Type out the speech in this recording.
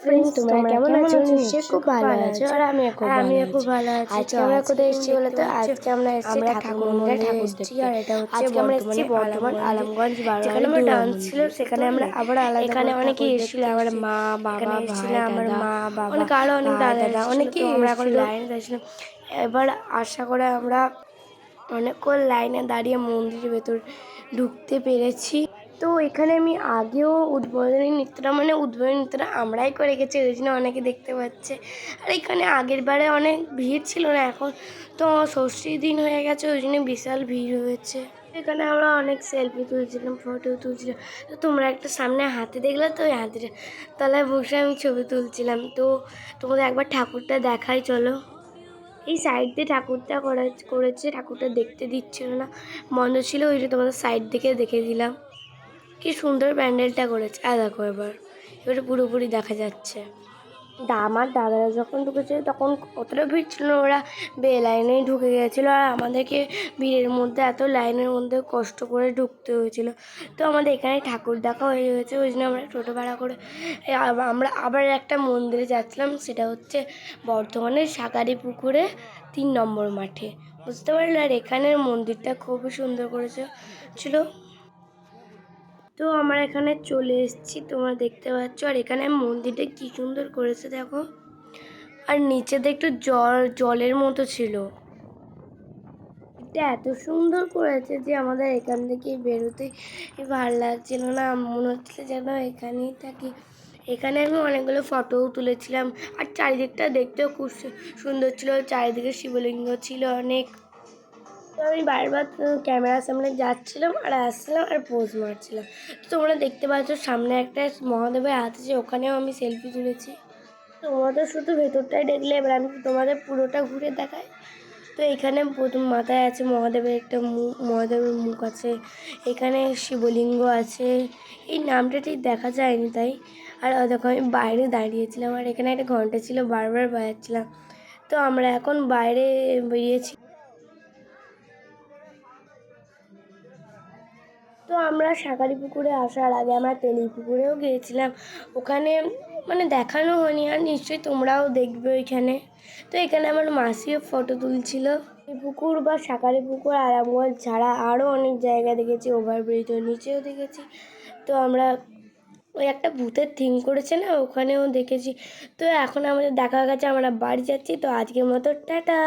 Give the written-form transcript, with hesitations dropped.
Friends, তোমরা কেমন আছো? নিশ্চয়ই খুব ভালো আছো। আর আমিও খুব ভালো আছি। আজকে আমরা কোথায় এসেছি বলে তো? আজকে আমরা এসেছি ঠাকুর মন্দিরে দেখতে। আর এটা হচ্ছে আজকে আমরা এসেছি বর্ধমান আলমগঞ্জ যেখানে আমরা ডান্স ছিল, সেখানে আমরা আবার আলাদা এখানে অনেকে ঠাকুর এসেছিল, দেখতে আমার এসেছি। মা বাবা এখানে ভাই এসেছিল আমার দাদা, মা বাবা অনেক আরো অনেক ভাই দাদা দাদা অনেকেই আমরা এখন এসেছিল। লাইনে দাঁড়িয়েছিলাম। এবার আশা করে আমরা অনেকক্ষণ লাইনে দাঁড়িয়ে মন্দিরের ভেতর ঢুকতে পেরেছি। তো এখানে আমি আগেও উদ্বোধনী নৃত্যটা আমরাই করে গেছি, ওই জন্য অনেকে দেখতে পাচ্ছে। আর এখানে আগের বারে অনেক ভিড় ছিল না, এখন তো ষষ্ঠীর দিন হয়ে গেছে, ওই জন্য বিশাল ভিড় হয়েছে। এখানে আমরা অনেক সেলফি তুলছিলাম, ফটো তুলছিলাম। তো তোমরা একটা সামনে হাতি দেখলে, তো ওই হাতিটা তলায় বসে আমি ছবি তুলছিলাম। তো তোমাদের একবার ঠাকুরটা দেখাই, চলো। এই সাইড দিয়ে ঠাকুরটা করেছে, ঠাকুরটা দেখতে দিচ্ছিল না, বন্ধ ছিল, ওই যে তোমাদের সাইড থেকে দেখে দিলাম। কি সুন্দর প্যান্ডেলটা করেছে, দেখো এবারে পুরোপুরি দেখা যাচ্ছে। আমার দাদারা যখন ঢুকেছিল তখন অতটা ভিড় ছিল না, ওরা লাইনেই ঢুকে গিয়েছিলো। আর আমাদেরকে ভিড়ের মধ্যে, এত লাইনের মধ্যে কষ্ট করে ঢুকতে হয়েছিল। তো আমাদের এখানে ঠাকুর দেখা হয়ে গেছে, ওই জন্য আমরা টোটো ভাড়া করে আমরা আবার একটা মন্দিরে যাচ্ছিলাম, সেটা হচ্ছে বর্ধমানের শাকারিপুকুরে 3 নম্বর মাঠে, বুঝতে পারলে। আর এখানের মন্দিরটা খুবই সুন্দর করেছে ছিল। তো আমরা এখানে চলে এসেছি, তোমরা দেখতে পাচ্ছ। আর এখানে মন্দিরটা কি সুন্দর করেছে দেখো। আর নিচেতে একটু জলের মতো ছিল, এটা এত সুন্দর করেছে যে আমাদের এখান থেকে বেরোতে ভালো লাগছিল না, মনে হচ্ছিল যেন এখানেই থাকি। এখানে আমি অনেকগুলো ফটোও তুলেছিলাম। আর চারিদিকটা দেখতেও খুব সুন্দর ছিল, চারিদিকে শিবলিঙ্গ ছিল অনেক। তো আমি বারবার ক্যামেরার সামনে যাচ্ছিলাম আর আসছিলাম আর পোজ মারছিলাম। তো তোমরা দেখতে পাচ্ছ সামনে একটা মহাদেবের হাত আছে, ওখানেও আমি সেলফি তুলেছি। তোমরা তো শুধু ভেতরটাই দেখলে, এবার আমি তোমাদের পুরোটা ঘুরে দেখাই। তো এখানে প্রথম মাথায় আছে মহাদেবের একটা মহাদেবের মুখ আছে, এখানে শিবলিঙ্গ আছে। এই নামটা ঠিক দেখা যায়নি তাই। আর দেখো আমি বাইরে দাঁড়িয়েছিলাম, আর এখানে একটা ঘন্টা ছিল, বারবার বাজাচ্ছিলাম। তো আমরা এখন বাইরে বেরিয়েছি। তো আমরা শাকারিপুকুরে আসার আগে আমরা তেলিপুকুরেও গিয়েছিলাম, ওখানে দেখানো হয়নি, আর নিশ্চয়ই তোমরাও দেখবে ওইখানে। তো এখানে আমার মাসিও ফটো তুলছিল। পুকুর বা শাকারিপুকুর আরামগঞ্জ ছাড়া আরও অনেক জায়গা দেখেছি, ওভারব্রিজের নিচেও দেখেছি। তো আমরা ওই একটা ভূতের থিম করেছে না, ওখানেও দেখেছি। তো এখন আমাদের দেখা গেছে, আমরা বাড়ি যাচ্ছি। তো আজকের মতো টাটা।